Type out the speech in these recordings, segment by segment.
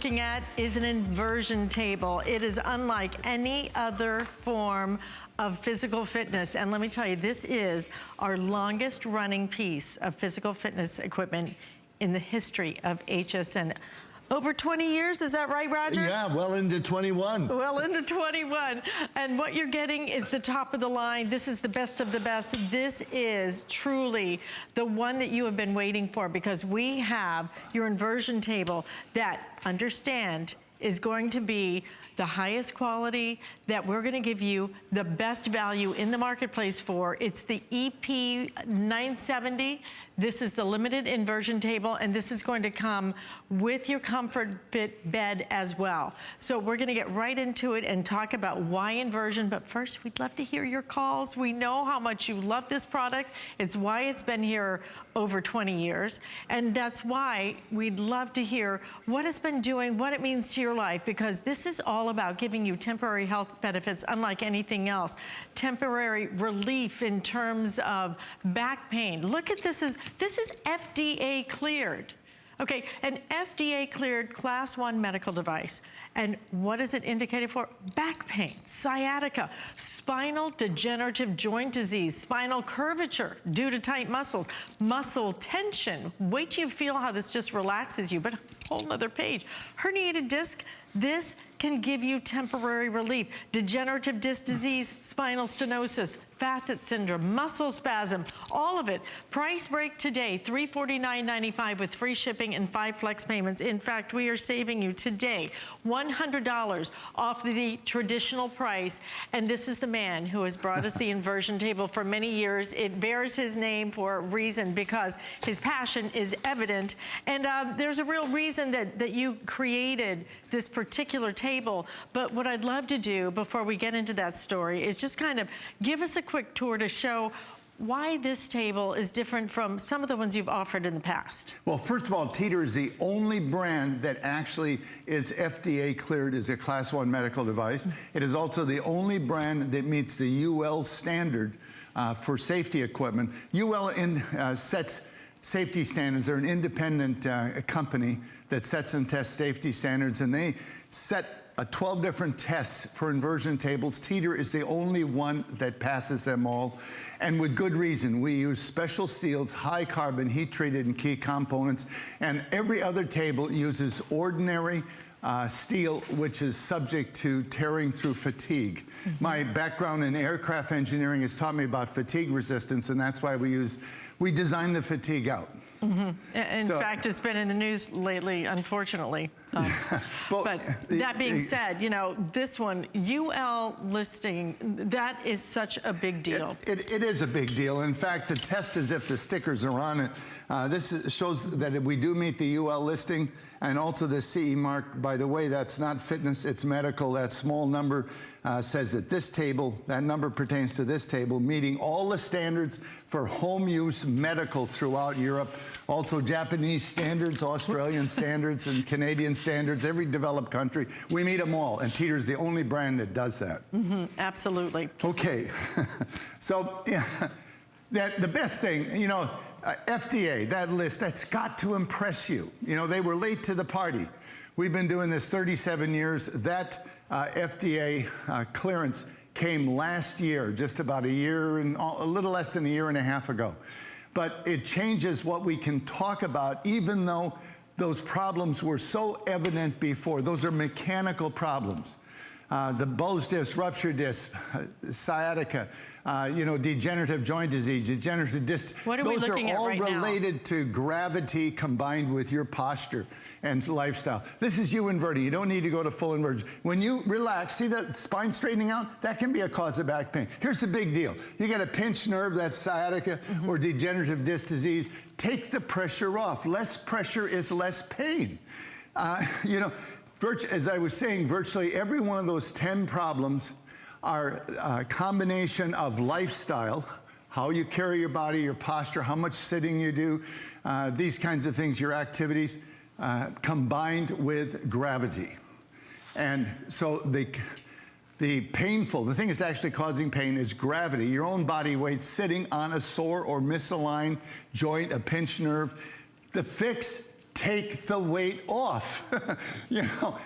Looking at is an inversion table. It is unlike any other form of physical fitness. And let me tell you, this is our longest running piece of physical fitness equipment in the history of HSN. Over 20 years, is that right, Roger? Yeah, well into 21. Well into 21. And what you're getting is the top of the line. This is the best of the best. This is truly the one that you have been waiting for, because we have your inversion table that, understand, is going to be the highest quality, that we're gonna give you the best value in the marketplace for. It's the EP970. This is the limited inversion table, and this is going to come with your Comfort Fit bed as well. So we're gonna get right into it and talk about why inversion, but first we'd love to hear your calls. We know how much you love this product. It's why it's been here over 20 years, and that's why we'd love to hear what it's been doing, what it means to your life, because this is all about giving you temporary health benefits unlike anything else. Temporary relief in terms of back pain. Look at this is FDA cleared. Okay, an FDA cleared Class 1 medical device. And what is it indicated for? Back pain, sciatica, spinal degenerative joint disease, spinal curvature due to tight muscles, muscle tension. Wait till you feel how this just relaxes you, but a whole nother page. Herniated disc, this can give you temporary relief. Degenerative disc disease, spinal stenosis, facet syndrome, muscle spasm, all of it. Price break today, $349.95 with free shipping and 5 flex payments. In fact, we are saving you today $100 off the traditional price. And this is the man who has brought us the inversion table for many years. It bears his name for a reason, because his passion is evident. And there's a real reason that you created this particular table. But what I'd love to do before we get into that story is just kind of give us a quick tour to show why this table is different from some of the ones you've offered in the past. Well, first of all, Teeter is the only brand that actually is FDA cleared as a Class 1 medical device. It is also the only brand that meets the UL standard for safety equipment. UL sets safety standards. They're an independent company that sets and tests safety standards, and they set 12 different tests for inversion tables. Teeter is the only one that passes them all, and with good reason. We use special steels, high carbon, heat treated and key components, and every other table uses ordinary steel, which is subject to tearing through fatigue. My background in aircraft engineering has taught me about fatigue resistance, and that's why we designed the fatigue out. In fact, it's been in the news lately, unfortunately. But that being said, you know, this one, UL listing, that is such a big deal. It is a big deal. In fact, the test is if the stickers are on it. This shows that we do meet the UL listing, and also the CE mark. By the way, that's not fitness, it's medical. That small number says that this table, that number pertains to this table, meeting all the standards for home use medical throughout Europe. Also Japanese standards, Australian standards, and Canadian standards, every developed country. We meet them all, and Teeter's the only brand that does that. Absolutely. Okay, so yeah, the best thing, you know, FDA, that list, that's got to impress you. You know, they were late to the party. We've been doing this 37 years. That FDA clearance came last year, just about a year and a little less than a year and a half ago. But it changes what we can talk about, even though those problems were so evident before. Those are mechanical problems. The bulge disc, rupture disc, sciatica, you know, degenerative joint disease, degenerative disc. What are we looking at right now? Those are all related to gravity combined with your posture and lifestyle. This is you inverting. You don't need to go to full inversion. When you relax, see that spine straightening out? That can be a cause of back pain. Here's the big deal. You got a pinched nerve, that's sciatica or degenerative disc disease. Take the pressure off. Less pressure is less pain. You know, as I was saying, virtually every one of those 10 problems are a combination of lifestyle, how you carry your body, your posture, how much sitting you do, these kinds of things, your activities, combined with gravity. And so the thing that's actually causing pain is gravity, your own body weight sitting on a sore or misaligned joint, a pinched nerve. The fix take the weight off. You know,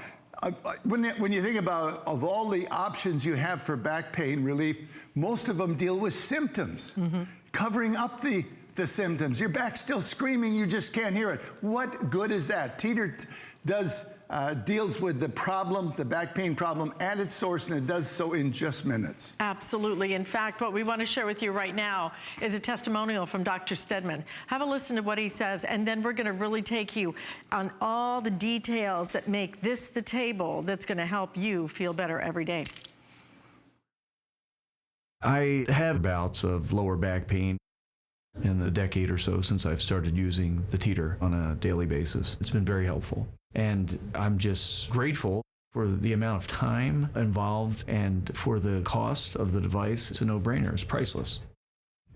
when you think about of all the options you have for back pain relief, most of them deal with symptoms, covering up the symptoms. Your back's still screaming, you just can't hear it. What good is that? Teeter deals with the problem, the back pain problem at its source, and it does so in just minutes. Absolutely. In fact, what we want to share with you right now is a testimonial from Dr. Stedman. Have a listen to what he says, and then we're going to really take you on all the details that make this the table that's going to help you feel better every day. I have bouts of lower back pain in the decade or so since I've started using the Teeter on a daily basis. It's been very helpful. And I'm just grateful for the amount of time involved and for the cost of the device. It's a no-brainer. It's priceless.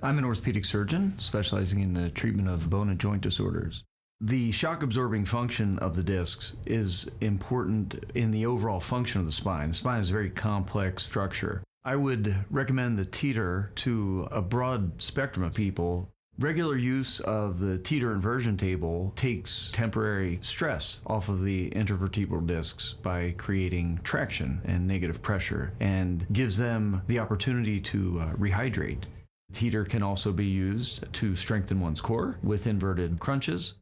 I'm an orthopedic surgeon specializing in the treatment of bone and joint disorders. The shock-absorbing function of the discs is important in the overall function of the spine. The spine is a very complex structure. I would recommend the Teeter to a broad spectrum of people. Regular use of the Teeter inversion table takes temporary stress off of the intervertebral discs by creating traction and negative pressure and gives them the opportunity to rehydrate. Teeter can also be used to strengthen one's core with inverted crunches.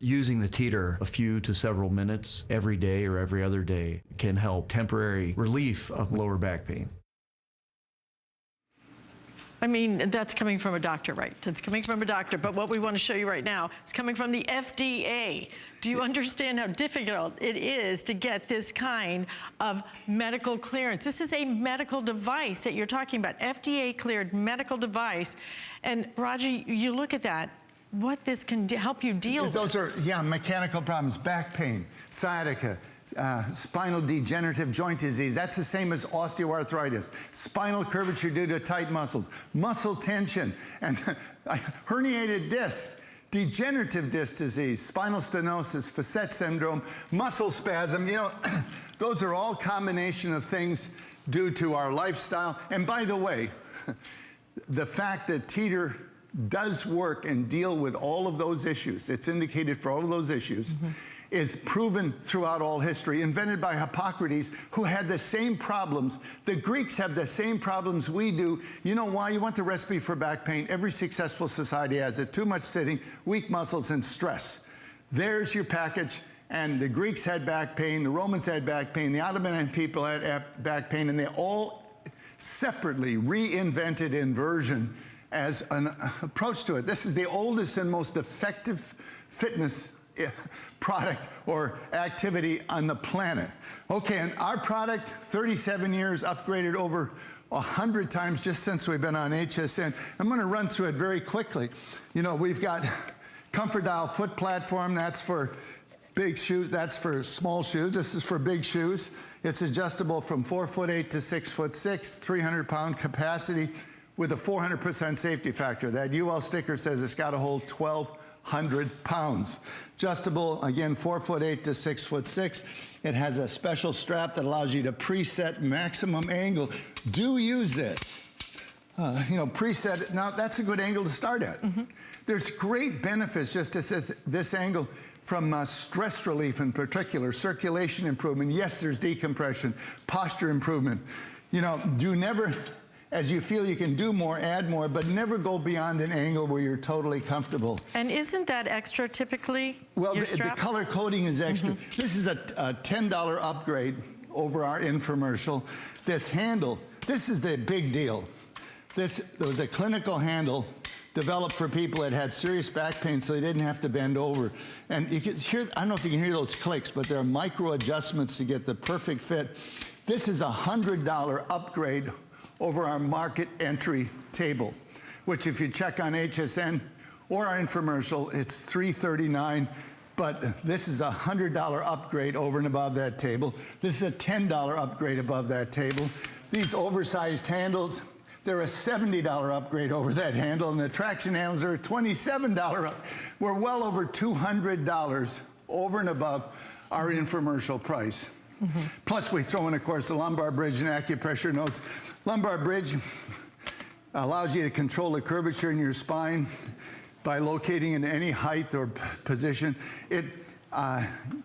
Using the Teeter a few to several minutes every day or every other day can help temporary relief of lower back pain. I mean, that's coming from a doctor, right? That's coming from a doctor, but what we want to show you right now is coming from the FDA. Do you understand how difficult it is to get this kind of medical clearance? This is a medical device that you're talking about, FDA cleared medical device. And Roger, you look at that, what this can help you deal with. Those are, yeah, mechanical problems, back pain, sciatica, spinal degenerative joint disease. That's the same as osteoarthritis, spinal curvature due to tight muscles, muscle tension, and herniated disc, degenerative disc disease, spinal stenosis, facet syndrome, muscle spasm. You know, those are all combination of things due to our lifestyle. And by the way, the fact that Teeter does work and deal with all of those issues, it's indicated for all of those issues, is proven throughout all history, invented by Hippocrates, who had the same problems. The Greeks have the same problems we do. You know why? You want the recipe for back pain. Every successful society has it. Too much sitting, weak muscles, and stress. There's your package. And the Greeks had back pain, the Romans had back pain, the Ottoman people had back pain, and they all separately reinvented inversion as an approach to it. This is the oldest and most effective fitness product or activity on the planet. Okay, and our product, 37 years, upgraded over 100 times just since we've been on HSN. I'm gonna run through it very quickly. You know, we've got Comfort Dial foot platform, that's for big shoes, that's for small shoes. This is for big shoes. It's adjustable from 4'8" to 6'6", 300-pound capacity with a 400% safety factor. That UL sticker says it's got to hold 1,200 pounds. Adjustable, again, 4'8" to 6'6". It has a special strap that allows you to preset maximum angle. Do use this. You know, preset, now that's a good angle to start at. There's great benefits just at this angle from stress relief in particular, circulation improvement. Yes, there's decompression, posture improvement. You know, do never, as you feel you can do more, add more, but never go beyond an angle where you're totally comfortable. And isn't that extra typically? Well, the color coding is extra. This is a $10 upgrade over our infomercial. This handle, this is the big deal. There was a clinical handle developed for people that had serious back pain so they didn't have to bend over. And you can hear, I don't know if you can hear those clicks, but there are micro adjustments to get the perfect fit. This is a $100 upgrade over our market entry table, which if you check on HSN or our infomercial, it's $339, but this is a $100 upgrade over and above that table. This is a $10 upgrade above that table. These oversized handles, they're a $70 upgrade over that handle, and the traction handles are a $27 up. We're well over $200 over and above our infomercial price. Plus, we throw in, of course, the Lumbar Bridge and Acupressure Nodes. Lumbar Bridge allows you to control the curvature in your spine. by locating in any height or position. It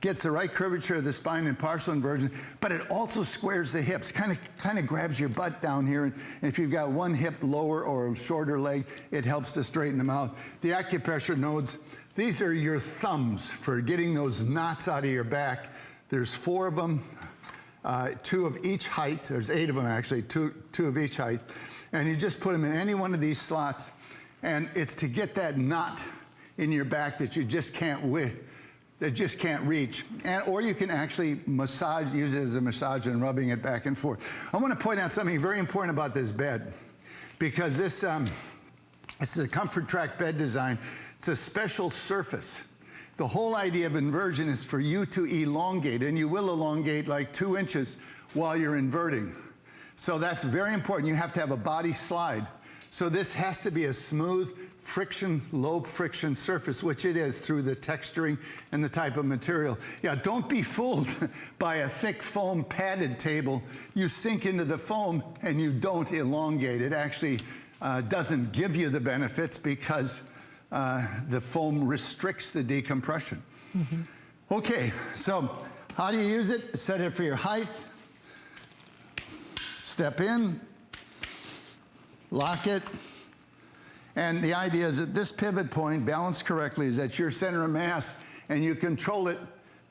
gets the right curvature of the spine in partial inversion, but it also squares the hips, kind of grabs your butt down here, and if you've got one hip lower or a shorter leg, it helps to straighten them out. The acupressure nodes, these are your thumbs for getting those knots out of your back. There's 4 of them, 2 of each height. There's 8 of them actually, two of each height. And you just put them in any one of these slots, and it's to get that knot in your back that you just can't reach. Or you can actually massage, use it as a massage and rubbing it back and forth. I want to point out something very important about this bed, because this is a comfort track bed design. It's a special surface. The whole idea of inversion is for you to elongate, and you will elongate like 2 inches while you're inverting. So that's very important. You have to have a body slide. So this has to be a smooth, low friction surface, which it is through the texturing and the type of material. Yeah, don't be fooled by a thick foam padded table. You sink into the foam and you don't elongate. It actually doesn't give you the benefits because the foam restricts the decompression. Mm-hmm. Okay, so how do you use it? Set it for your height. Step in. Lock it. And the idea is that this pivot point, balanced correctly, is at your center of mass, and you control it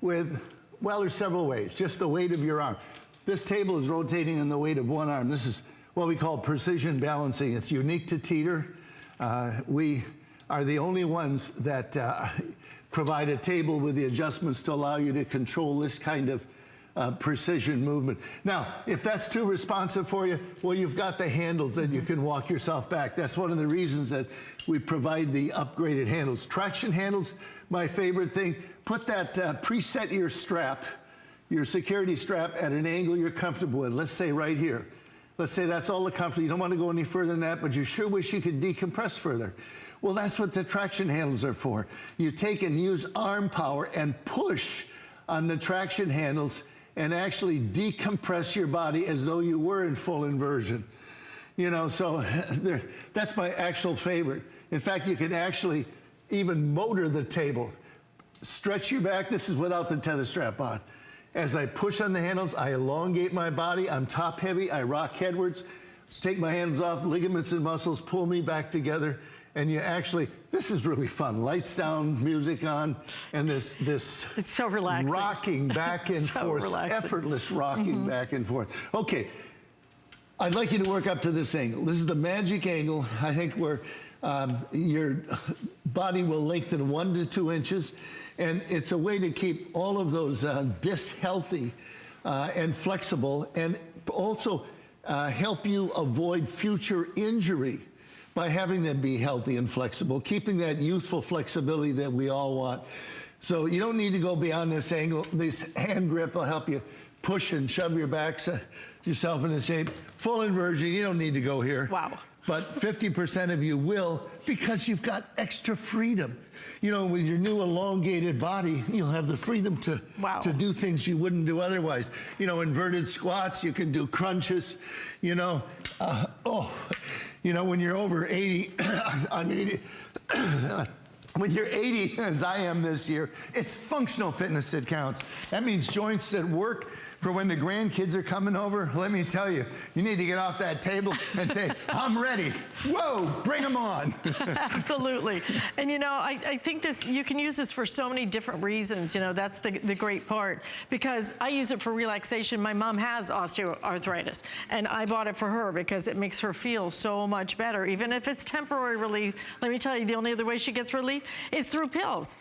with, well, there's several ways. Just the weight of your arm. This table is rotating in the weight of one arm. This is what we call precision balancing. It's unique to Teeter. We are the only ones that provide a table with the adjustments to allow you to control this kind of precision movement. Now, if that's too responsive for you, well, you've got the handles that you can walk yourself back. That's one of the reasons that we provide the upgraded handles. Traction handles, my favorite thing. Put that preset your strap, your security strap, at an angle you're comfortable with. Let's say right here. Let's say that's all the comfort. You don't want to go any further than that, but you sure wish you could decompress further. Well, that's what the traction handles are for. You take and use arm power and push on the traction handles and actually decompress your body as though you were in full inversion. You know, so that's my actual favorite. In fact, you can actually even motor the table. Stretch your back. This is without the tether strap on. As I push on the handles, I elongate my body. I'm top heavy. I rock headwards. Take my hands off, ligaments and muscles, pull me back together. And you actually, this is really fun. Lights down, music on, and this it's so relaxing. Rocking back and so forth, relaxing. Effortless rocking back and forth. Okay, I'd like you to work up to this angle. This is the magic angle, I think, where your body will lengthen 1 to 2 inches, and it's a way to keep all of those discs healthy and flexible, and also help you avoid future injury by having them be healthy and flexible, keeping that youthful flexibility that we all want. So you don't need to go beyond this angle. This hand grip will help you push and shove yourself into shape. Full inversion, you don't need to go here. Wow. But 50% of you will, because you've got extra freedom. You know, with your new elongated body, you'll have the freedom to do things you wouldn't do otherwise. You know, inverted squats, you can do crunches, you know. You know, when you're over 80, I'm 80, when you're 80, as I am this year, it's functional fitness that counts. That means joints that work for when the grandkids are coming over. Let me tell you, you need to get off that table and say, I'm ready. Whoa, bring them on. Absolutely. And you know, I think you can use this for so many different reasons. You know, that's the great part, because I use it for relaxation. My mom has osteoarthritis, and I bought it for her because it makes her feel so much better. Even if it's temporary relief, let me tell you, the only other way she gets relief is through pills.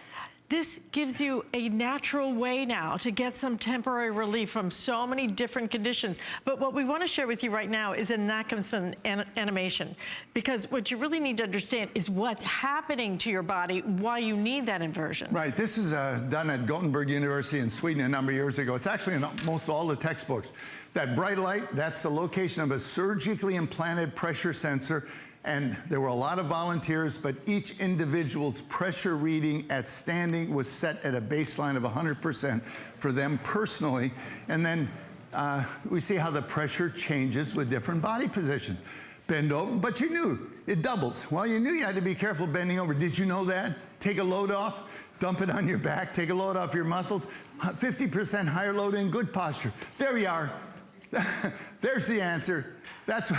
This gives you a natural way now to get some temporary relief from so many different conditions. But what we want to share with you right now is an Atkinson animation, because what you really need to understand is what's happening to your body, why you need that inversion. Right, this is done at Gothenburg University in Sweden a number of years ago. It's actually in most all the textbooks. That bright light, that's the location of a surgically implanted pressure sensor. And there were a lot of volunteers, but each individual's pressure reading at standing was set at a baseline of 100% for them personally. And then we see how the pressure changes with different body position. Bend over, but you knew it doubles. Well, you knew you had to be careful bending over. Did you know that? Take a load off, dump it on your back, take a load off your muscles, 50% higher load in good posture. There you are. There's the answer. That's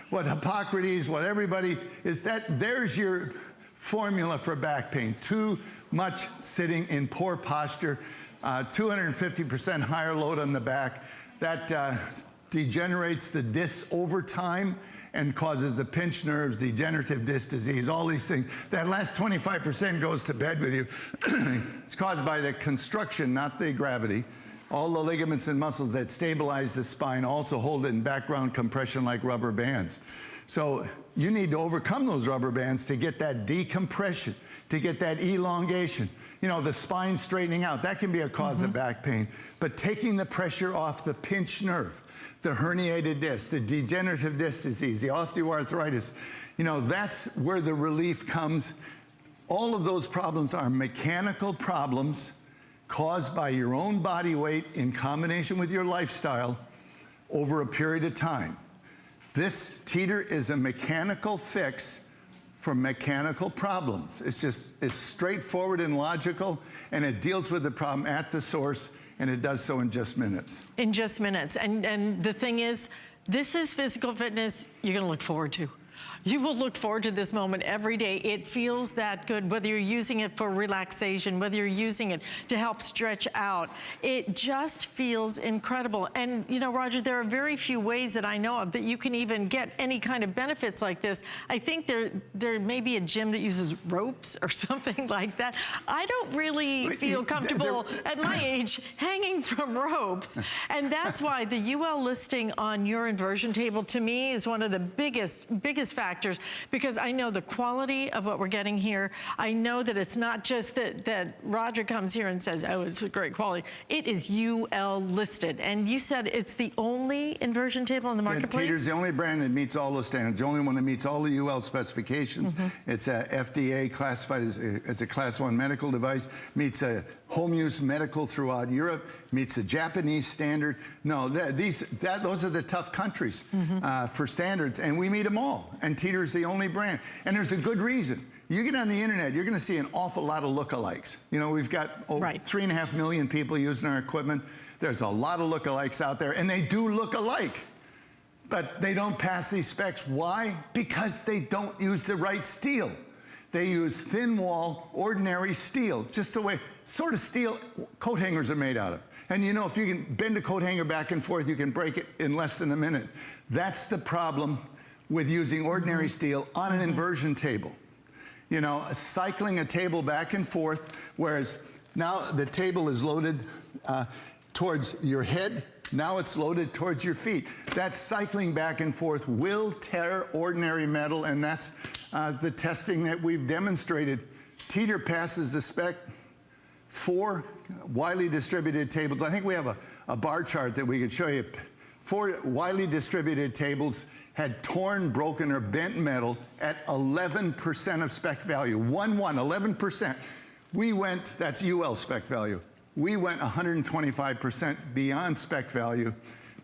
what Hippocrates, what everybody is, there's your formula for back pain. Too much sitting in poor posture, 250% higher load on the back. That degenerates the discs over time and causes the pinched nerves, degenerative disc disease, all these things. That last 25% goes to bed with you. It's caused by the construction, not the gravity. All the ligaments and muscles that stabilize the spine also hold it in background compression like rubber bands. So you need to overcome those rubber bands to get that decompression, to get that elongation. You know, the spine straightening out, that can be a cause of back pain. But taking the pressure off the pinched nerve, the herniated disc, the degenerative disc disease, the osteoarthritis, you know, that's where the relief comes. All of those problems are mechanical problems caused by your own body weight in combination with your lifestyle over a period of time. This Teeter is a mechanical fix for mechanical problems. It's straightforward and logical, and it deals with the problem at the source, and it does so in just minutes. In just minutes. And the thing is, this is physical fitness you're gonna look forward to. You will look forward to this moment every day. It feels that good, whether you're using it for relaxation, whether you're using it to help stretch out. It just feels incredible. And you know, Roger, there are very few ways that I know of that you can even get any kind of benefits like this. I think there may be a gym that uses ropes or something like that. I don't really feel comfortable at my age hanging from ropes. And that's why the UL listing on your inversion table to me is one of the biggest factors, because I know the quality of what we're getting here. I know that it's not just that Roger comes here and says, oh, it's a great quality. It is UL listed. And you said it's the only inversion table in the marketplace? Teeter's the only brand that meets all those standards, the only one that meets all the UL specifications. It's a FDA classified as a Class 1 medical device, meets a home use medical throughout Europe, meets a Japanese standard. No, those are the tough countries for standards, and we meet them all. And Teeter's the only brand. And there's a good reason. You get on the internet, you're gonna see an awful lot of lookalikes. You know, we've got over 3.5 million people using our equipment. There's a lot of lookalikes out there, and they do look alike. But they don't pass these specs. Why? Because they don't use the right steel. They use thin wall, ordinary steel, just the way, sort of steel coat hangers are made out of. And you know, if you can bend a coat hanger back and forth, you can break it in less than a minute. That's the problem with using ordinary steel on an inversion table. You know, cycling a table back and forth, whereas now the table is loaded towards your head, now it's loaded towards your feet. That cycling back and forth will tear ordinary metal, and that's the testing that we've demonstrated. Teeter passes the spec. 4 widely distributed tables. I think we have a bar chart that we could show you. 4 widely distributed tables had torn, broken, or bent metal at 11% of spec value. 11%. We went, that's UL spec value. We went 125% beyond spec value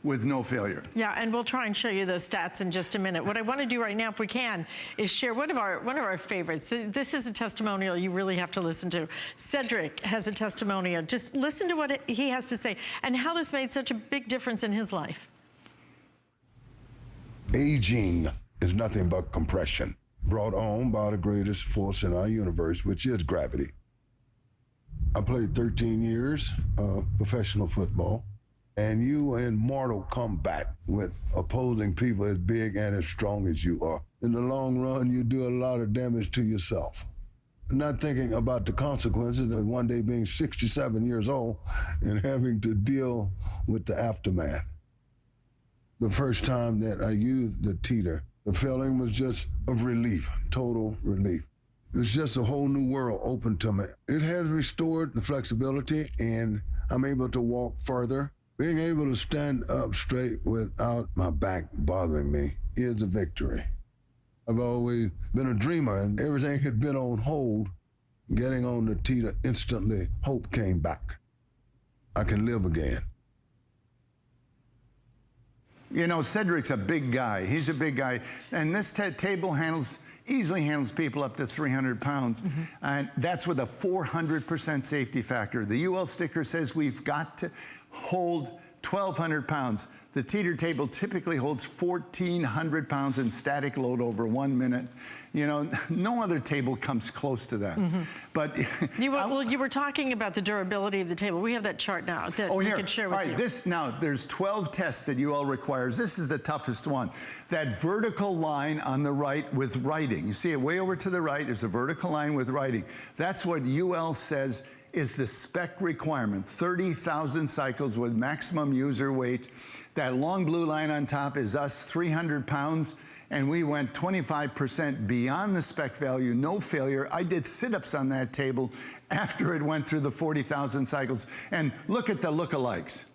with no failure. Yeah, and we'll try and show you those stats in just a minute. What I want to do right now, if we can, is share one of our favorites. This is a testimonial you really have to listen to. Cedric has a testimonial. Just listen to what he has to say and how this made such a big difference in his life. Aging is nothing but compression, brought on by the greatest force in our universe, which is gravity. I played 13 years of professional football, and you in mortal combat with opposing people as big and as strong as you are. In the long run, you do a lot of damage to yourself. Not thinking about the consequences of one day being 67 years old and having to deal with the aftermath. The first time that I used the Teeter, the feeling was just of relief, total relief. It's just a whole new world open to me. It has restored the flexibility, and I'm able to walk further. Being able to stand up straight without my back bothering me is a victory. I've always been a dreamer, and everything had been on hold. Getting on the Teeter, instantly, hope came back. I can live again. You know, Cedric's a big guy. He's a big guy. And this table handles easily handles people up to 300 pounds. And that's with a 400% safety factor. The UL sticker says we've got to hold 1,200 pounds. The Teeter table typically holds 1,400 pounds in static load over 1 minute. You know, no other table comes close to that. But you were talking about the durability of the table. We have that chart now that we can share with you. Now, there's 12 tests that UL requires. This is the toughest one. That vertical line on the right with writing. You see it way over to the right. There's a vertical line with writing. That's what UL says is the spec requirement, 30,000 cycles with maximum user weight. That long blue line on top is us, 300 pounds, and we went 25% beyond the spec value, no failure. I did sit-ups on that table after it went through the 40,000 cycles. And look at the lookalikes.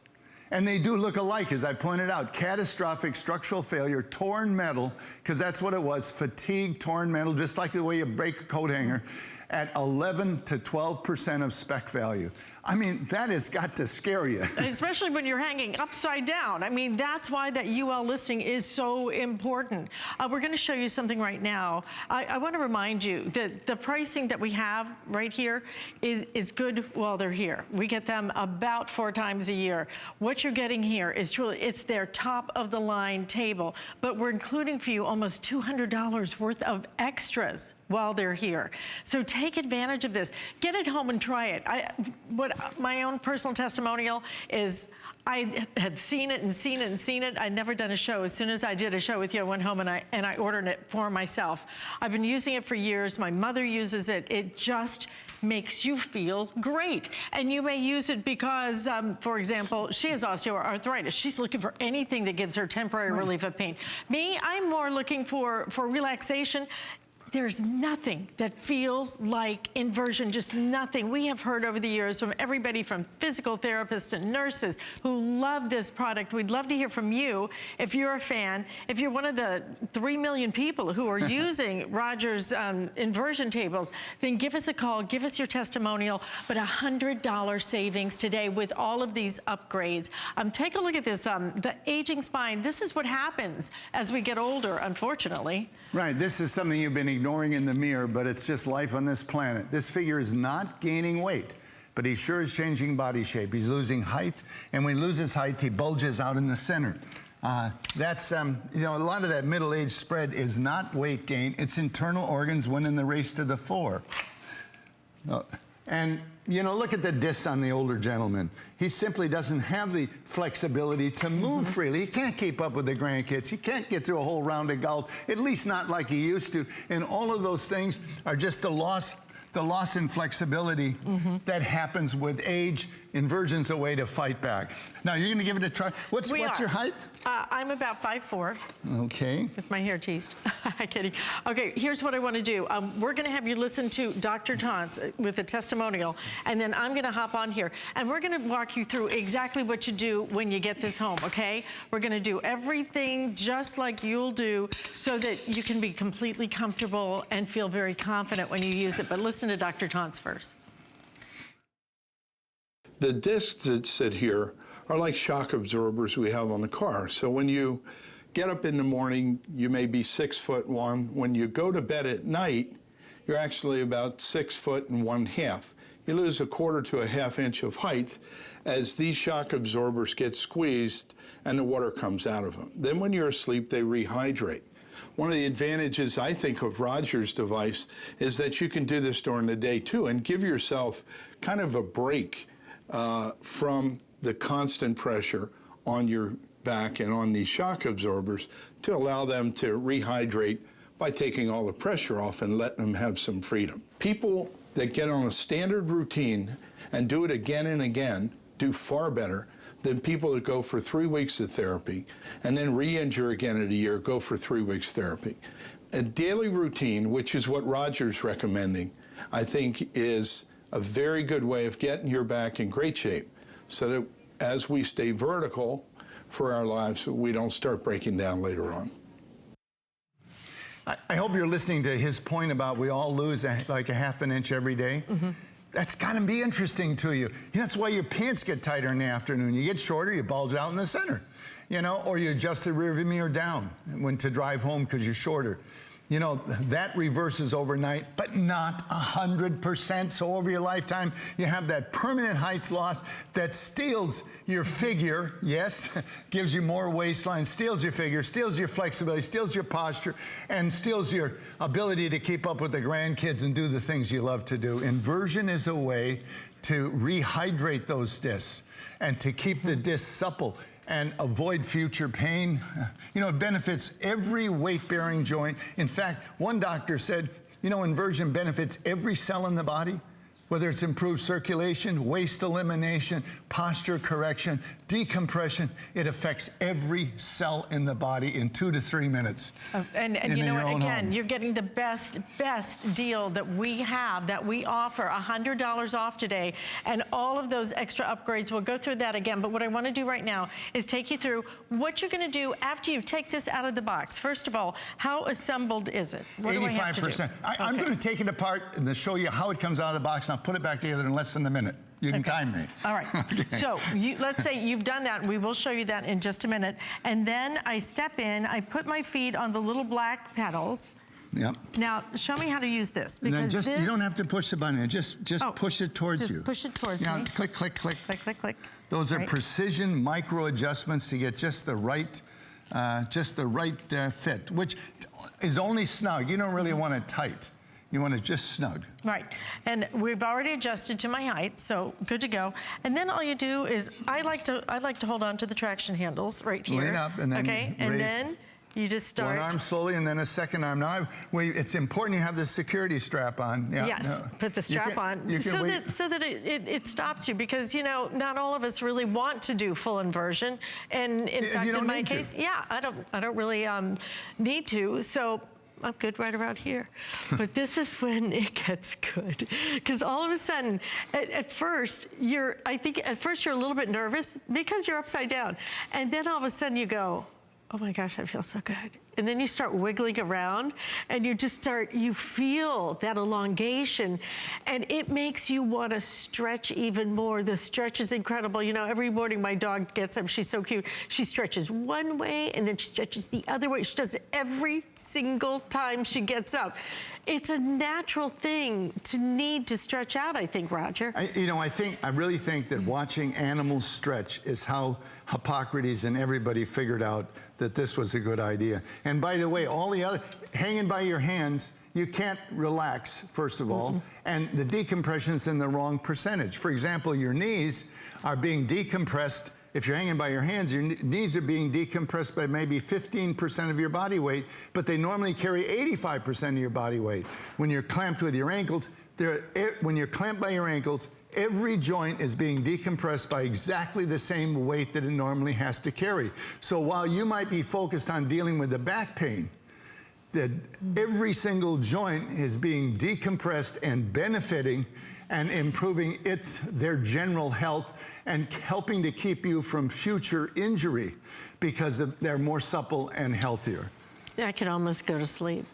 And they do look alike, as I pointed out. Catastrophic structural failure, torn metal, because that's what it was, fatigue, torn metal, just like the way you break a coat hanger, at 11 to 12% of spec value. I mean, that has got to scare you. Especially when you're hanging upside down. I mean, that's why that UL listing is so important. We're going to show you something right now. I want to remind you that the pricing that we have right here is good while they're here. We get them about 4 times a year. What you're getting here is truly, it's their top of the line table, but we're including for you almost $200 worth of extras while they're here. So take advantage of this. Get it home and try it. My own personal testimonial is I had seen it and seen it and seen it. I'd never done a show. As soon as I did a show with you, I went home and I ordered it for myself. I've been using it for years. My mother uses it. It just makes you feel great. And you may use it because, for example, she has osteoarthritis. She's looking for anything that gives her temporary relief of pain. Me, I'm more looking for relaxation. There's nothing that feels like inversion, just nothing. We have heard over the years from everybody from physical therapists and nurses who love this product. We'd love to hear from you if you're a fan. If you're one of the 3 million people who are using Roger's inversion tables, then give us a call, give us your testimonial, but $100 savings today with all of these upgrades. Take a look at this, the aging spine. This is what happens as we get older, unfortunately. Right, this is something you've been ignoring in the mirror, but it's just life on this planet. This figure is not gaining weight, but he sure is changing body shape. He's losing height, and when he loses height, he bulges out in the center. That's, you know, a lot of that middle-age spread is not weight gain, it's internal organs winning the race to the fore. And, you know, look at the discs on the older gentleman. He simply doesn't have the flexibility to move freely. He can't keep up with the grandkids. He can't get through a whole round of golf, at least not like he used to. And all of those things are just the loss in flexibility that happens with age. Inversion's a way to fight back. Now, you're going to give it a try. What's your height? I'm about 5'4". Okay. With my hair teased. I'm kidding. Okay, here's what I want to do. We're going to have you listen to Dr. Tons with a testimonial, and then I'm going to hop on here, and we're going to walk you through exactly what you do when you get this home, okay? We're going to do everything just like you'll do so that you can be completely comfortable and feel very confident when you use it. But listen to Dr. Tons first. The discs that sit here are like shock absorbers we have on the car. So when you get up in the morning, you may be 6'1". When you go to bed at night, you're actually about 6'1½". You lose 1/4 to 1/2 inch of height as these shock absorbers get squeezed and the water comes out of them. Then when you're asleep, they rehydrate. One of the advantages, I think, of Roger's device is that you can do this during the day too and give yourself kind of a break from the constant pressure on your back and on these shock absorbers to allow them to rehydrate by taking all the pressure off and letting them have some freedom. People that get on a standard routine and do it again and again do far better than people that go for 3 weeks of therapy and then re-injure again in a year, go for 3 weeks therapy. A daily routine, which is what Roger's recommending, I think is a very good way of getting your back in great shape so that as we stay vertical for our lives, we don't start breaking down later on. I hope you're listening to his point about we all lose like 1/2 inch every day. That's got to be interesting to you. That's why your pants get tighter in the afternoon. You get shorter, you bulge out in the center, you know, or you adjust the rearview mirror down when to drive home because you're shorter. You know, that reverses overnight, but not 100%. So over your lifetime, you have that permanent height loss that steals your figure, yes, gives you more waistline, steals your figure, steals your flexibility, steals your posture, and steals your ability to keep up with the grandkids and do the things you love to do. Inversion is a way to rehydrate those discs and to keep the discs supple and avoid future pain. You know, it benefits every weight-bearing joint. In fact, one doctor said, you know, inversion benefits every cell in the body, whether it's improved circulation, waist elimination, posture correction, decompression. It affects every cell in the body in 2 to 3 minutes. And you know what, again, you're getting the best deal that we have, that we offer, $100 off today, and all of those extra upgrades. We'll go through that again, but what I want to do right now is take you through what you're going to do after you take this out of the box. First of all, how assembled is it? What 85%. do I have to do? I'm going to take it apart and show you how it comes out of the box, and I'll put it back together in less than a minute. You can time me. All right. Okay. So let's say you've done that. We will show you that in just a minute. And then I step in, I put my feet on the little black pedals. Yep. Now, show me how to use this. Because just, you don't have to push the button. Just push it towards you. Just push it towards me. Click, click, click. Click, click, click. Those are precision micro adjustments to get just the right fit, which is only snug. You don't really want it tight. You want it just snug. Right, and we've already adjusted to my height, so good to go. And then all you do is, I like to hold on to the traction handles right here. Lean up and then okay, raise. and then you just start. One arm slowly and then a second arm. Now, it's important you have the security strap on. Yeah, yes, put the strap on so that it stops you, because, you know, not all of us really want to do full inversion. And in fact, in my case, yeah, I don't really need to. So I'm good right around here. But this is when it gets good. Because all of a sudden, at first you're a little bit nervous because you're upside down. And then all of a sudden you go, oh my gosh, that feels so good. And then you start wiggling around and you feel that elongation, and it makes you want to stretch even more. The stretch is incredible. You know, every morning my dog gets up, she's so cute. She stretches one way and then she stretches the other way. She does it every single time she gets up. It's a natural thing to need to stretch out, I think, Roger. I really think that watching animals stretch is how Hippocrates and everybody figured out that this was a good idea. And by the way, all the other, hanging by your hands, you can't relax, first of all, and the decompression's in the wrong percentage. For example, your knees are being decompressed. If you're hanging by your hands, your knees are being decompressed by maybe 15% of your body weight, but they normally carry 85% of your body weight. When you're clamped with your ankles, when you're clamped by your ankles, every joint is being decompressed by exactly the same weight that it normally has to carry. So while you might be focused on dealing with the back pain, that every single joint is being decompressed and benefiting and improving their general health and helping to keep you from future injury because they're more supple and healthier. I could almost go to sleep.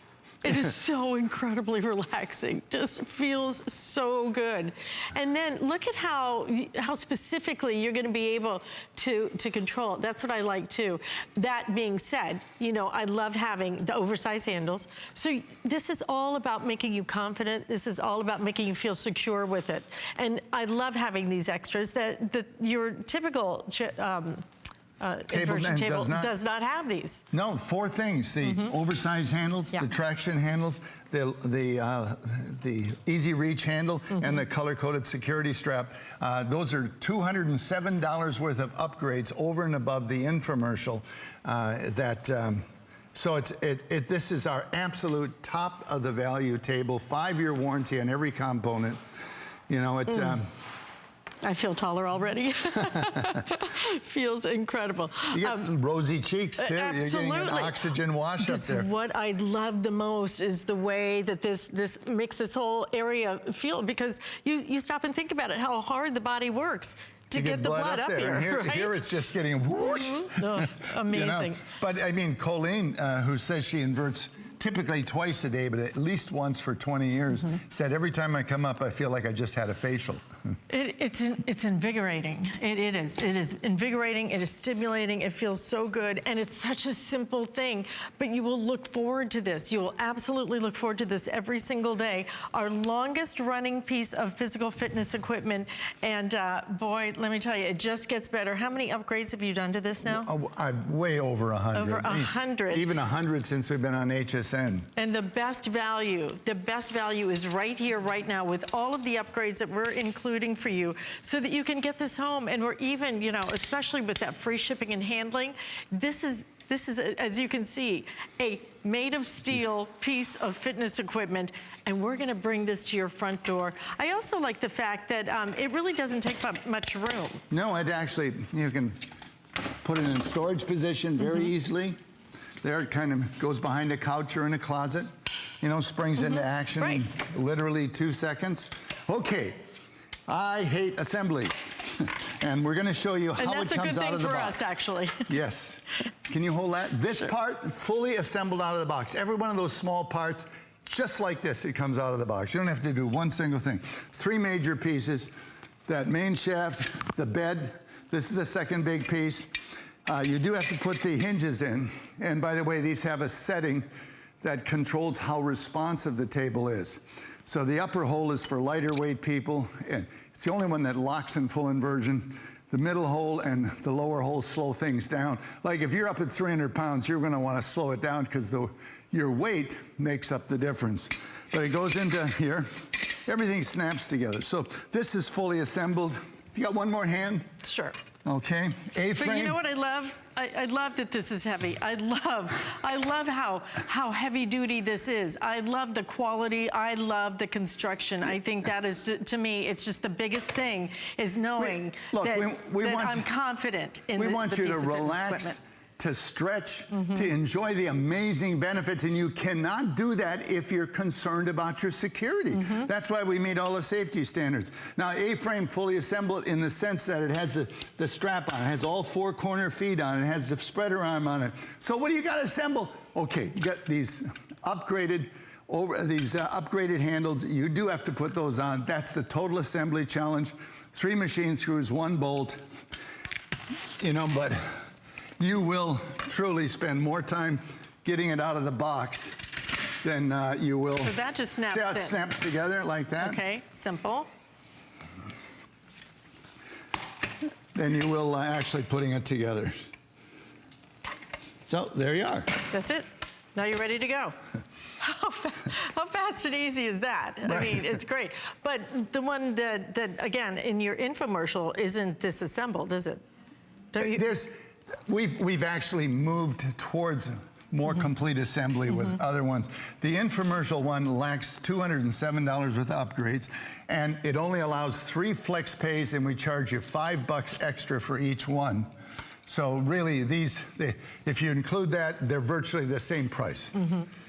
It is so incredibly relaxing. Just feels so good. And then look at how specifically you're going to be able to control it. That's what I like too. That being said, you know, I love having the oversized handles. So this is all about making you confident. This is all about making you feel secure with it. And I love having these extras that your typical inversion table does not have these. No, 4 things: the oversized handles, the traction handles, the easy reach handle, and the color-coded security strap. Those are $207 worth of upgrades over and above the infomercial. So this is our absolute top of the value table. 5-year warranty on every component. You know, I feel taller already. Feels incredible. You get rosy cheeks too. Absolutely. You're getting an oxygen wash up there. What I love the most is the way that this makes this whole area feel, because you stop and think about it, how hard the body works to get the blood up there. here, And right? here it's just getting whoosh. Oh, amazing. You know? But I mean, Colleen, who says she inverts typically twice a day, but at least once for 20 years. Said every time I come up, I feel like I just had a facial. It's invigorating. It is. It is invigorating. It is stimulating. It feels so good. And it's such a simple thing, but you will look forward to this. You will absolutely look forward to this every single day. Our longest running piece of physical fitness equipment. And boy, let me tell you, it just gets better. How many upgrades have you done to this now? Way over 100. Over 100. Even 100 since we've been on HSN. And the best value is right here, right now, with all of the upgrades that we're including for you, so that you can get this home. And we're even, you know, especially with that free shipping and handling, this is, as you can see, a made of steel piece of fitness equipment, and we're gonna bring this to your front door. I also like the fact that it really doesn't take much room. No, it actually, you can put it in storage position very easily. There, it kind of goes behind a couch or in a closet, you know, springs into action in literally 2 seconds. Okay, I hate assembly. And we're gonna show you how it comes out of the box. And that's a good thing for us, actually. Yes. Can you hold that? This part, fully assembled out of the box. Every one of those small parts, just like this, it comes out of the box. You don't have to do one single thing. 3 major pieces. That main shaft, the bed. This is the second big piece. You do have to put the hinges in. And by the way, these have a setting that controls how responsive the table is. So the upper hole is for lighter weight people, and it's the only one that locks in full inversion. The middle hole and the lower hole slow things down. Like if you're up at 300 pounds, you're gonna wanna slow it down because your weight makes up the difference. But it goes into here, everything snaps together. So this is fully assembled. You got one more hand? Sure. Okay, A-frame. But you know what I love? I love that this is heavy. I love how heavy duty this is. I love the quality. I love the construction. I think that is, to me, it's just the biggest thing is knowing that I'm confident in the piece of fitness equipment. We want you to relax, to stretch, to enjoy the amazing benefits, and you cannot do that if you're concerned about your security. That's why we meet all the safety standards. Now, A-frame fully assembled in the sense that it has the strap on, it has all 4 corner feet on it, has the spreader arm on it. So what do you got to assemble? Okay, you got these upgraded handles. You do have to put those on. That's the total assembly challenge. 3 machine screws, 1 bolt, you know, but you will truly spend more time getting it out of the box than you will. So that just snaps in. See how it snaps together like that? Okay, simple. Then you will actually putting it together. So there you are. That's it. Now you're ready to go. How fast and easy is that? I mean, it's great. But the one that again, in your infomercial, isn't this assembled, is it? We've actually moved towards more complete assembly with other ones. The infomercial one lacks $207 worth of upgrades, and it only allows 3 flex pays, and we charge you $5 extra for each one. So really, if you include that, they're virtually the same price.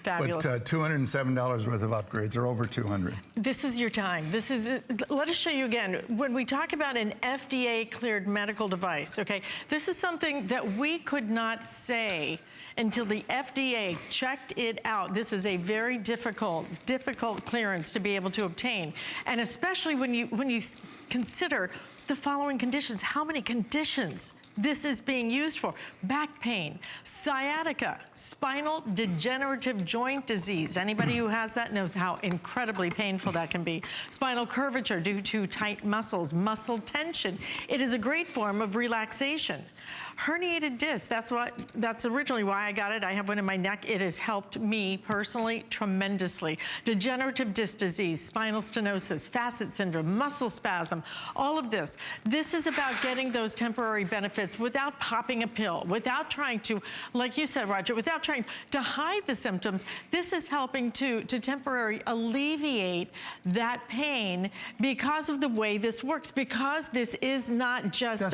Fabulous. But $207 worth of upgrades, or over 200. This is your time. Let us show you again. When we talk about an FDA cleared medical device, okay, this is something that we could not say until the FDA checked it out. This is a very difficult clearance to be able to obtain. And especially when you consider the following conditions, how many conditions this is being used for: back pain, sciatica, spinal degenerative joint disease. Anybody who has that knows how incredibly painful that can be. Spinal curvature due to tight muscles, muscle tension. It is a great form of relaxation. Herniated disc, that's originally why I got it. I have one in my neck. It has helped me personally tremendously. Degenerative disc disease, spinal stenosis, facet syndrome, muscle spasm, all of this. This is about getting those temporary benefits without popping a pill, without trying to, like you said, Roger, without trying to hide the symptoms. This is helping to temporarily alleviate that pain because of the way this works, because this is not just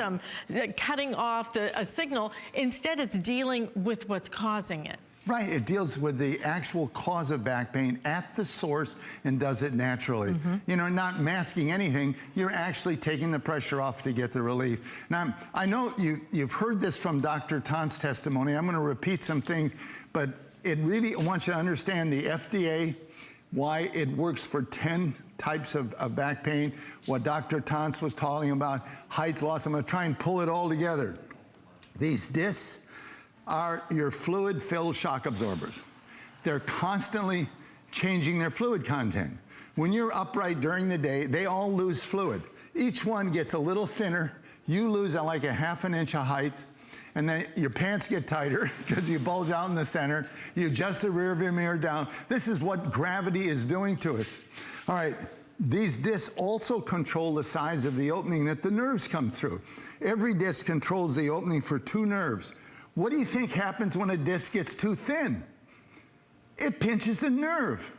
cutting off a signal. Instead, it's dealing with what's causing it. Right, it deals with the actual cause of back pain at the source and does it naturally. You know, not masking anything, you're actually taking the pressure off to get the relief. Now, I know you've heard this from Dr. Tan's testimony. I'm gonna repeat some things, but it really wants you to understand the FDA, why it works for 10 types of back pain, what Dr. Tons was talking about, height loss. I'm going to try and pull it all together. These discs are your fluid-filled shock absorbers. They're constantly changing their fluid content. When you're upright during the day, they all lose fluid. Each one gets a little thinner. You lose like a ½ an inch of height, and then your pants get tighter because you bulge out in the center. You adjust the rear view mirror down. This is what gravity is doing to us. All right, these discs also control the size of the opening that the nerves come through. Every disc controls the opening for 2 nerves. What do you think happens when a disc gets too thin? It pinches a nerve.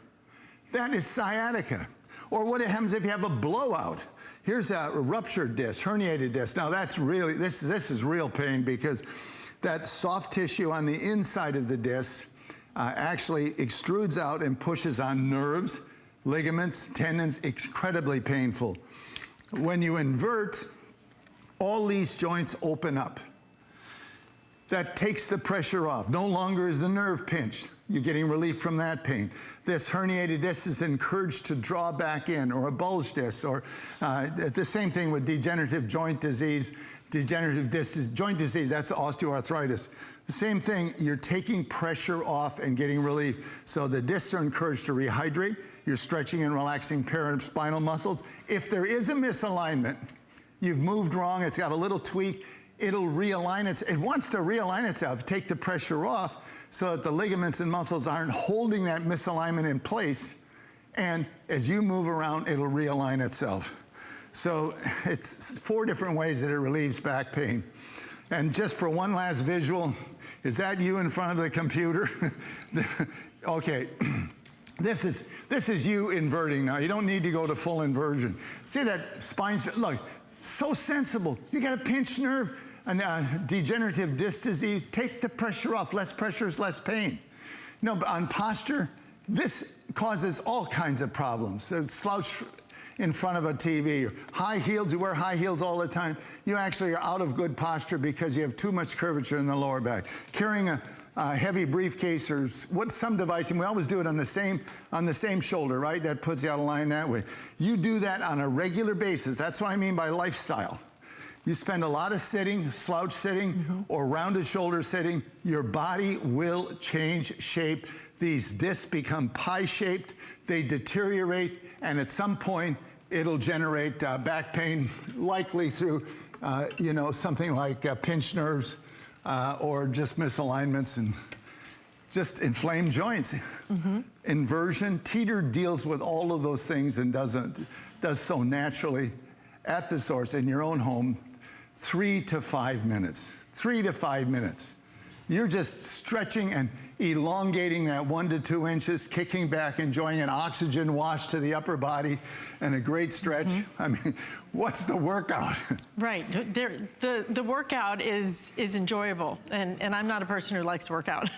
That is sciatica. Or what happens if you have a blowout? Here's a ruptured disc, herniated disc. Now that's really, this is real pain because that soft tissue on the inside of the disc actually extrudes out and pushes on nerves, ligaments, tendons, incredibly painful. When you invert, all these joints open up. That takes the pressure off. No longer is the nerve pinched. You're getting relief from that pain. This herniated disc is encouraged to draw back in, or a bulge disc, or the same thing with degenerative joint disease, degenerative disc joint disease, that's osteoarthritis. The same thing, you're taking pressure off and getting relief. So the discs are encouraged to rehydrate. You're stretching and relaxing paraspinal muscles. If there is a misalignment, you've moved wrong, it's got a little tweak, it'll realign it wants to realign itself, take the pressure off so that the ligaments and muscles aren't holding that misalignment in place. And as you move around, it'll realign itself. So it's 4 different ways that it relieves back pain. And just for one last visual, is that you in front of the computer? Okay. This is you inverting now. You don't need to go to full inversion. See that spine, look, so sensible. You got a pinched nerve, degenerative disc disease, take the pressure off. Less pressure is less pain. No, but on posture, this causes all kinds of problems. So slouch in front of a TV, high heels, you wear high heels all the time. You actually are out of good posture because you have too much curvature in the lower back. Carrying a heavy briefcase or some device, and we always do it on the same shoulder, right? That puts you out of line that way. You do that on a regular basis. That's what I mean by lifestyle. You spend a lot of sitting, slouch sitting, or rounded shoulder sitting, your body will change shape. These discs become pie-shaped, they deteriorate, and at some point, it'll generate back pain, likely through, something like pinched nerves, or just misalignments and just inflamed joints. Inversion, Teeter deals with all of those things and does so naturally at the source in your own home. 3 to 5 minutes. 3 to 5 minutes. You're just stretching and elongating that 1 to 2 inches, kicking back, enjoying an oxygen wash to the upper body, and a great stretch. I mean, what's the workout? Right. The workout is enjoyable, and I'm not a person who likes to work out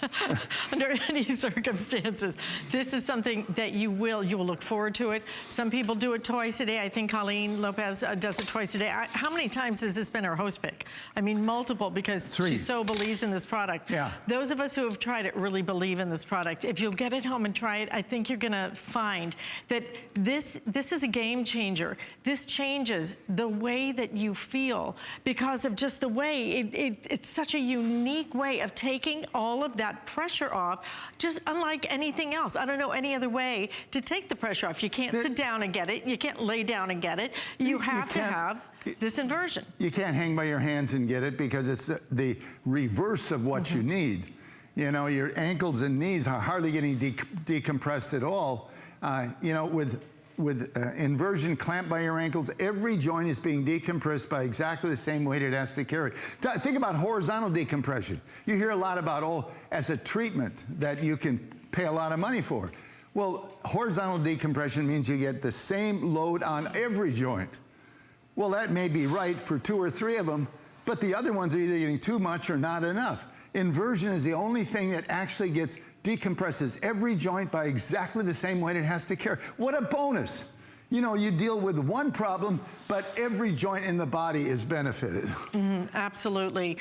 under any circumstances. This is something that you will look forward to it. Some people do it twice a day. I think Colleen Lopez does it twice a day. How many times has this been our host pick? I mean, multiple, because 3. She so believes in this product. Yeah. Those of us who have tried it really believe in this product. If you'll get it home and try it, I think you're gonna find that this is a game changer. This changes the way that you feel because of just the way it's such a unique way of taking all of that pressure off, just unlike anything else. I don't know any other way to take the pressure off. You can't sit down and get it. You can't lay down and get it. You have to have this inversion. You can't hang by your hands and get it because it's the reverse of what you need. You know, your ankles and knees are hardly getting decompressed at all. With inversion clamped by your ankles, every joint is being decompressed by exactly the same weight it has to carry. Think about horizontal decompression. You hear a lot about, as a treatment that you can pay a lot of money for. Well, horizontal decompression means you get the same load on every joint. Well, that may be right for 2 or 3 of them, but the other ones are either getting too much or not enough. Inversion is the only thing that actually decompresses every joint by exactly the same weight it has to carry. What a bonus. You know, you deal with one problem, but every joint in the body is benefited. Absolutely.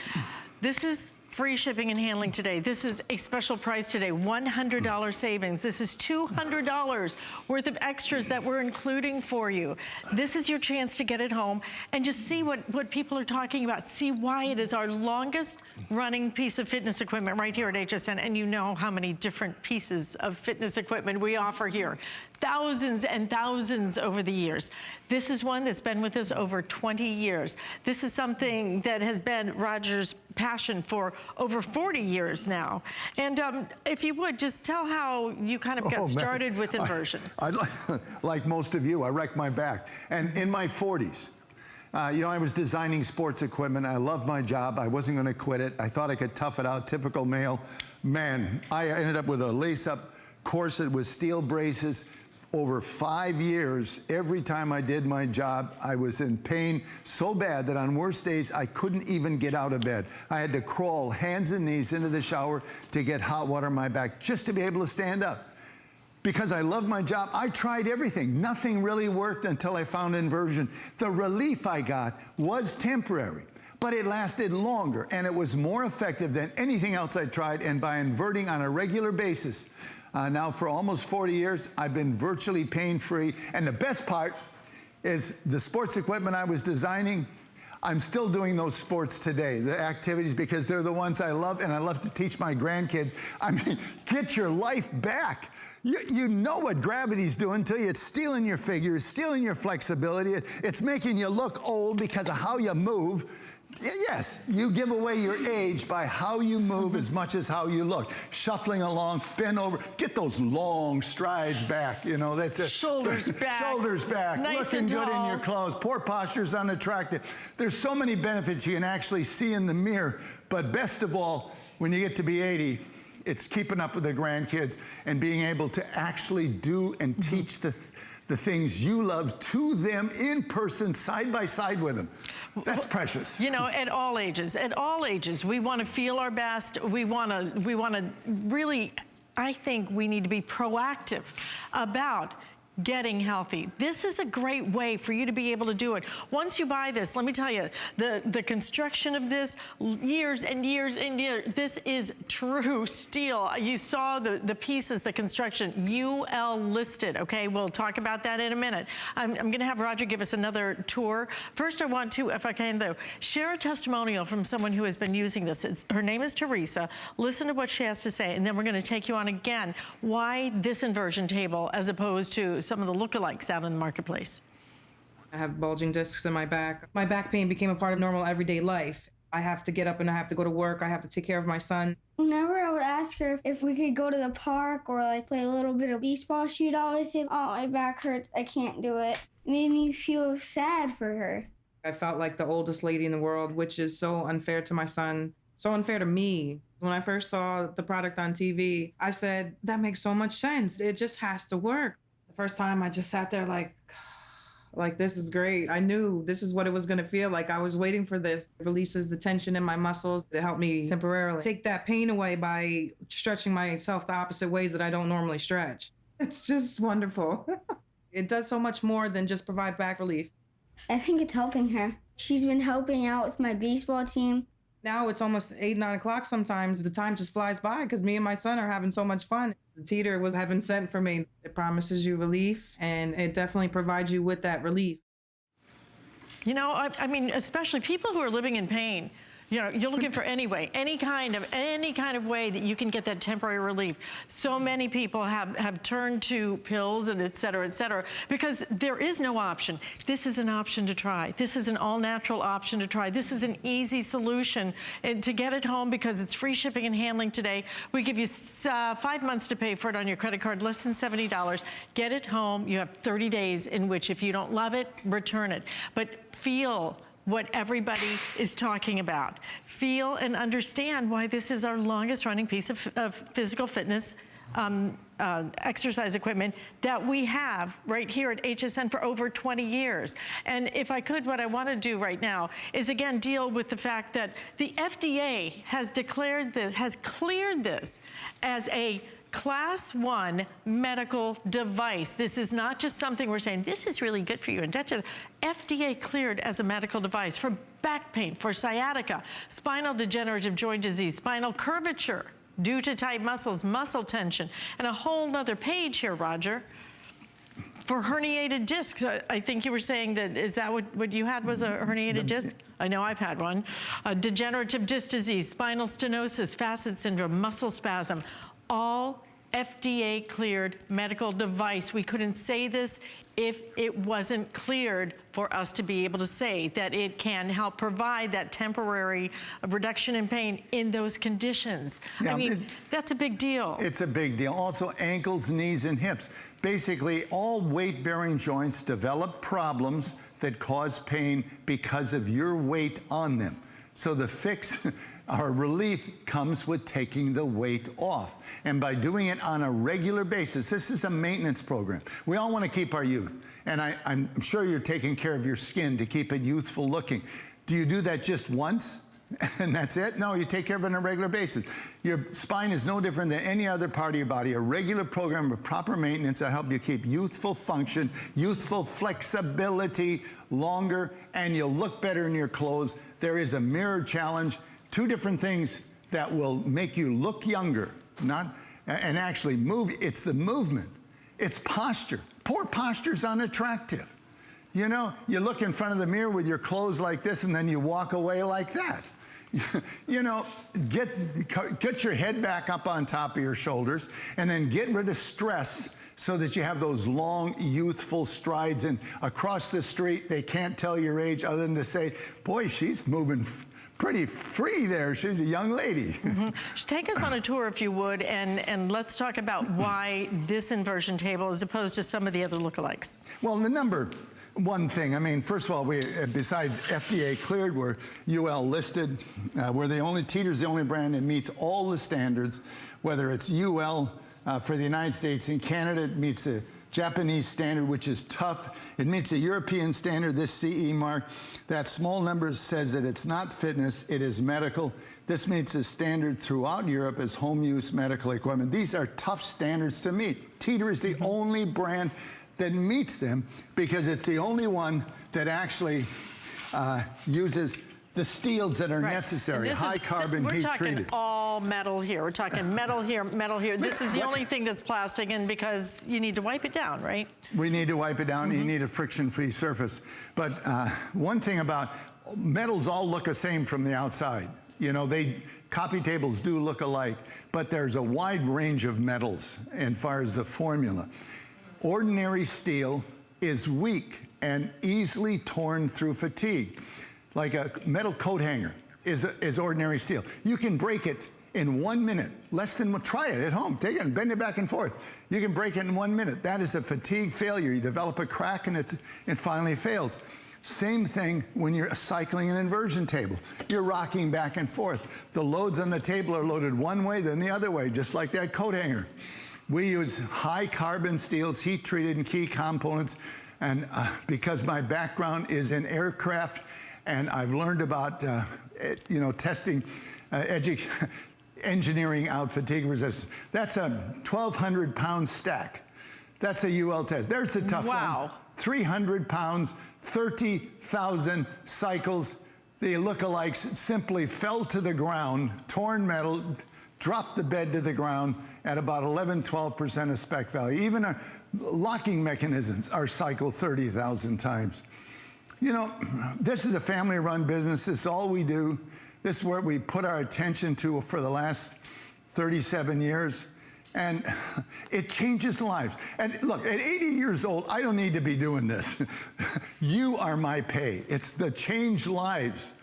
This is free shipping and handling today. This is a special price today, $100 savings. This is $200 worth of extras that we're including for you. This is your chance to get it home and just see what people are talking about. See why it is our longest running piece of fitness equipment right here at HSN. And you know how many different pieces of fitness equipment we offer here. Thousands and thousands over the years. This is one that's been with us over 20 years. This is something that has been Roger's passion for over 40 years now. And if you would, just tell how you kind of got started with Inversion. Like most of you, I wrecked my back. And in my 40s, you know, I was designing sports equipment. I loved my job. I wasn't going to quit it. I thought I could tough it out, typical male. Man, I ended up with a lace-up corset with steel braces. Over 5 years, every time I did my job, I was in pain so bad that on worst days, I couldn't even get out of bed. I had to crawl hands and knees into the shower to get hot water on my back just to be able to stand up. Because I loved my job, I tried everything. Nothing really worked until I found Inversion. The relief I got was temporary, but it lasted longer, and it was more effective than anything else I tried. And by inverting on a regular basis, now for almost 40 years, I've been virtually pain-free. And the best part is the sports equipment I was designing, I'm still doing those sports today, the activities, because they're the ones I love, and I love to teach my grandkids. I mean, get your life back. You know what gravity's doing to you. It's stealing your figure, it's stealing your flexibility. It's making you look old because of how you move. Yes, you give away your age by how you move as much as how you look. Shuffling along, bend over, get those long strides back, you know. That's shoulders back. Shoulders back, nice looking good in your clothes. Poor posture's unattractive. There's so many benefits you can actually see in the mirror, but best of all, when you get to be 80, it's keeping up with the grandkids and being able to actually do and teach the things you love to them in person, side by side with them. That's precious. You know, at all ages, we want to feel our best. We want to really, I think we need to be proactive about getting healthy. This is a great way for you to be able to do it. Once you buy this, let me tell you, the construction of this, years and years and years, this is true steel. You saw the pieces, the construction, UL listed, okay? We'll talk about that in a minute. I'm gonna have Roger give us another tour. First, I want to, if I can though, share a testimonial from someone who has been using this. Her name is Teresa. Listen to what she has to say, and then we're gonna take you on again, why this inversion table as opposed to some of the lookalikes out in the marketplace. I have bulging discs in my back. My back pain became a part of normal everyday life. I have to get up and I have to go to work. I have to take care of my son. Whenever I would ask her if we could go to the park or like play a little bit of baseball, she'd always say, "Oh, my back hurts, I can't do it." It made me feel sad for her. I felt like the oldest lady in the world, which is so unfair to my son, so unfair to me. When I first saw the product on TV, I said, that makes so much sense. It just has to work. The first time I just sat there like this is great. I knew this is what it was gonna feel like. I was waiting for this. It releases the tension in my muscles. It helped me temporarily take that pain away by stretching myself the opposite ways that I don't normally stretch. It's just wonderful. It does so much more than just provide back relief. I think it's helping her. She's been helping out with my baseball team. Now it's almost 8, 9 o'clock sometimes. The time just flies by because me and my son are having so much fun. The Teeter was heaven sent for me. It promises you relief, and it definitely provides you with that relief. You know, I mean, especially people who are living in pain. You know, you're looking for any kind of way that you can get that temporary relief. So many people have turned to pills and et cetera, because there is no option. This is an option to try. This is an all-natural option to try. This is an easy solution to get it home because it's free shipping and handling today. We give you 5 months to pay for it on your credit card, less than $70. Get it home. You have 30 days in which if you don't love it, return it. But feel what everybody is talking about. Feel and understand why this is our longest running piece of physical fitness exercise equipment that we have right here at HSN for over 20 years. And if I could, what I want to do right now is again deal with the fact that the FDA has declared this, has cleared this as a Class 1 medical device. This is not just something we're saying, this is really good for you. And that's FDA cleared as a medical device for back pain, for sciatica, spinal degenerative joint disease, spinal curvature due to tight muscles, muscle tension, and a whole nother page here, Roger, for herniated discs. I think you were saying that, is that what you had was a herniated disc? I know I've had one. Degenerative disc disease, spinal stenosis, facet syndrome, muscle spasm, all FDA cleared medical device. We couldn't say this if it wasn't cleared for us to be able to say that it can help provide that temporary reduction in pain in those conditions. Yeah, I mean, that's a big deal. It's a big deal. Also, ankles, knees, and hips. Basically, all weight-bearing joints develop problems that cause pain because of your weight on them. So the fix, our relief, comes with taking the weight off. And by doing it on a regular basis, this is a maintenance program. We all want to keep our youth. And I'm sure you're taking care of your skin to keep it youthful looking. Do you do that just once? And that's it? No, you take care of it on a regular basis. Your spine is no different than any other part of your body. A regular program of proper maintenance will help you keep youthful function, youthful flexibility longer, and you'll look better in your clothes. There is a mirror challenge, 2 different things that will make you look younger, and actually move. It's the movement. It's posture. Poor posture is unattractive. You know, you look in front of the mirror with your clothes like this, and then you walk away like that. You know, get your head back up on top of your shoulders, and then get rid of stress so that you have those long, youthful strides. And across the street, they can't tell your age other than to say, boy, she's moving pretty free there. She's a young lady. Take us on a tour, if you would, and let's talk about why this inversion table as opposed to some of the other lookalikes. Well, the number one thing, I mean, first of all, we, besides FDA cleared, we're UL listed. We're the only, Teeter's the only brand that meets all the standards, whether it's UL for the United States and Canada, it meets the Japanese standard, which is tough. It meets the European standard, this CE mark. That small number says that it's not fitness, it is medical. This meets the standard throughout Europe as home use medical equipment. These are tough standards to meet. Teeter is the only brand that meets them because it's the only one that actually uses the steels that are necessary, high carbon, heat treated. We're talking all metal here. We're talking metal here, metal here. This is the only thing that's plastic, and because you need to wipe it down, right? We need to wipe it down. You need a friction-free surface. But one thing about metals all look the same from the outside. You know, coffee tables do look alike, but there's a wide range of metals as far as the formula. Ordinary steel is weak and easily torn through fatigue. Like a metal coat hanger is ordinary steel. You can break it in 1 minute, try it at home. Take it and bend it back and forth. You can break it in 1 minute. That is a fatigue failure. You develop a crack and it finally fails. Same thing when you're cycling an inversion table. You're rocking back and forth. The loads on the table are loaded one way, then the other way, just like that coat hanger. We use high carbon steels, heat treated and key components. And because my background is in aircraft, and I've learned about, you know, testing, engineering out fatigue resistance. That's a 1,200 pound stack. That's a UL test. There's the tough one. 300 pounds, 30,000 cycles. The lookalikes simply fell to the ground, torn metal, dropped the bed to the ground at about 11–12% of spec value. Even our locking mechanisms are cycled 30,000 times. You know, this is a family-run business. This is all we do. This is what we put our attention to for the last 37 years. And it changes lives. And look, at 80 years old, I don't need to be doing this. You are my pay. It's the change lives.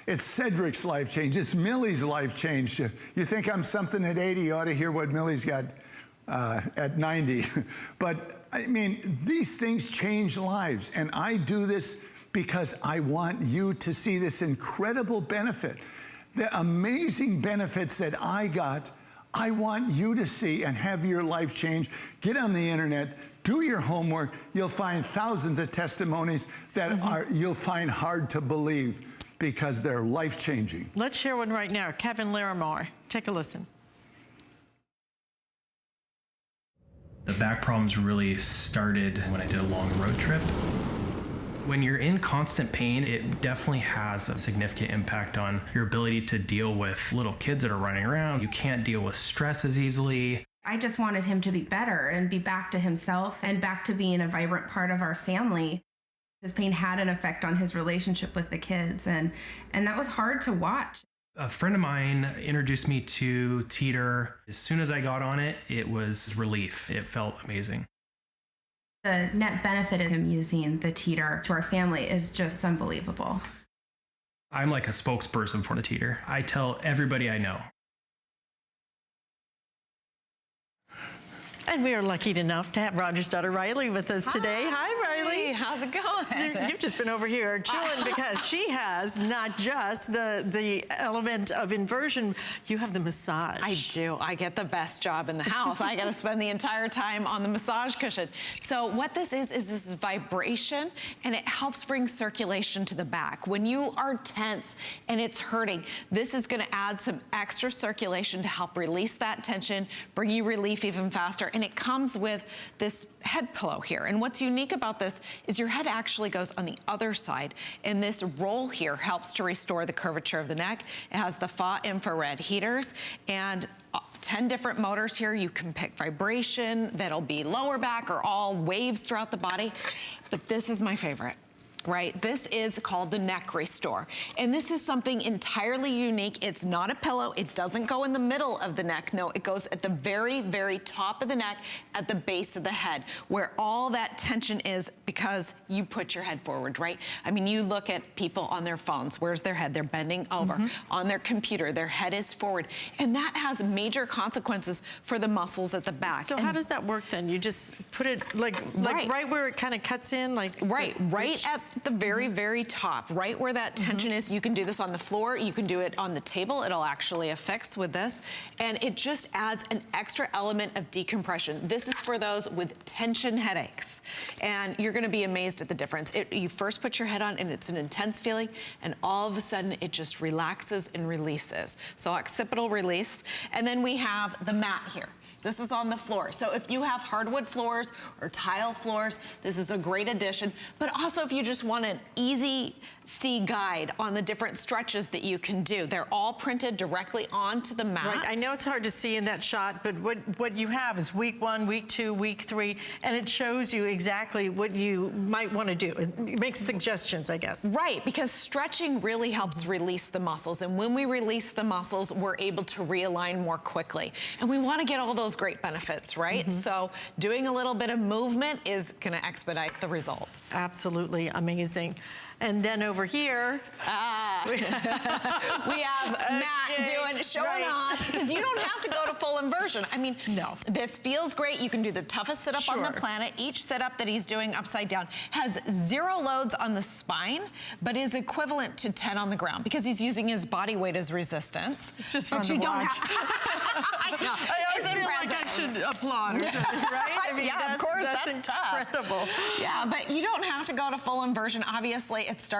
It's Cedric's life change. It's Millie's life change. You think I'm something at 80, you ought to hear what Millie's got at 90. But I mean, these things change lives. And I do this because I want you to see this incredible benefit. The amazing benefits that I got, I want you to see and have your life change. Get on the internet, do your homework. You'll find thousands of testimonies that you'll find hard to believe because they're life-changing. Let's share one right now. Kevin Larimore, take a listen. The back problems really started when I did a long road trip. When you're in constant pain, it definitely has a significant impact on your ability to deal with little kids that are running around. You can't deal with stress as easily. I just wanted him to be better and be back to himself and back to being a vibrant part of our family. His pain had an effect on his relationship with the kids, and that was hard to watch. A friend of mine introduced me to Teeter. As soon as I got on it, it was relief. It felt amazing. The net benefit of him using the Teeter to our family is just unbelievable. I'm like a spokesperson for the Teeter. I tell everybody I know. And we are lucky enough to have Roger's daughter Riley with us today. Hi, Riley. How's it going? You've just been over here chilling because she has not just the element of inversion, you have the massage. I do. I get the best job in the house. I got to spend the entire time on the massage cushion. So what this is this is vibration, and it helps bring circulation to the back. When you are tense and it's hurting, this is going to add some extra circulation to help release that tension, bring you relief even faster. And it comes with this head pillow here. And what's unique about this is your head actually goes on the other side. And this roll here helps to restore the curvature of the neck. It has the Fda infrared heaters and 10 different motors here. You can pick vibration that'll be lower back or all waves throughout the body. But this is my favorite. Right? This is called the neck restore. And this is something entirely unique. It's not a pillow. It doesn't go in the middle of the neck. No, it goes at the very, very top of the neck at the base of the head where all that tension is because you put your head forward, right? I mean, you look at people on their phones. Where's their head? They're bending over. On their computer, their head is forward. And that has major consequences for the muscles at the back. So how does that work then? You just put it like right where it kind of cuts in? Like right at the very, very top, right where that tension is. You can do this on the floor. You can do it on the table. It'll actually affix with this. And it just adds an extra element of decompression. This is for those with tension headaches. And you're gonna be amazed at the difference. You first put your head on and it's an intense feeling, and all of a sudden it just relaxes and releases. So occipital release. And then we have the mat here. This is on the floor. So if you have hardwood floors or tile floors, this is a great addition. But also if you just want an easy guide on the different stretches that you can do. They're all printed directly onto the mat. Right. I know it's hard to see in that shot, but what you have is week 1, week 2, week 3, and it shows you exactly what you might want to do. It makes suggestions, I guess. Right, because stretching really helps release the muscles. And when we release the muscles, we're able to realign more quickly. And we want to get all those great benefits, right? So doing a little bit of movement is going to expedite the results. Absolutely amazing. And then over here, we have Matt showing off, because you don't have to go to full inversion. I mean, no. This feels great. You can do the toughest sit-up on the planet. Each sit-up that he's doing upside down has 0 loads on the spine, but is equivalent to 10 on the ground because he's using his body weight as resistance. It's just fun to watch. I know. I always feel like I should applaud or something, right? I mean, yeah, of course, that's incredible. tough. Yeah, but you don't have to go to full inversion. Obviously, it starts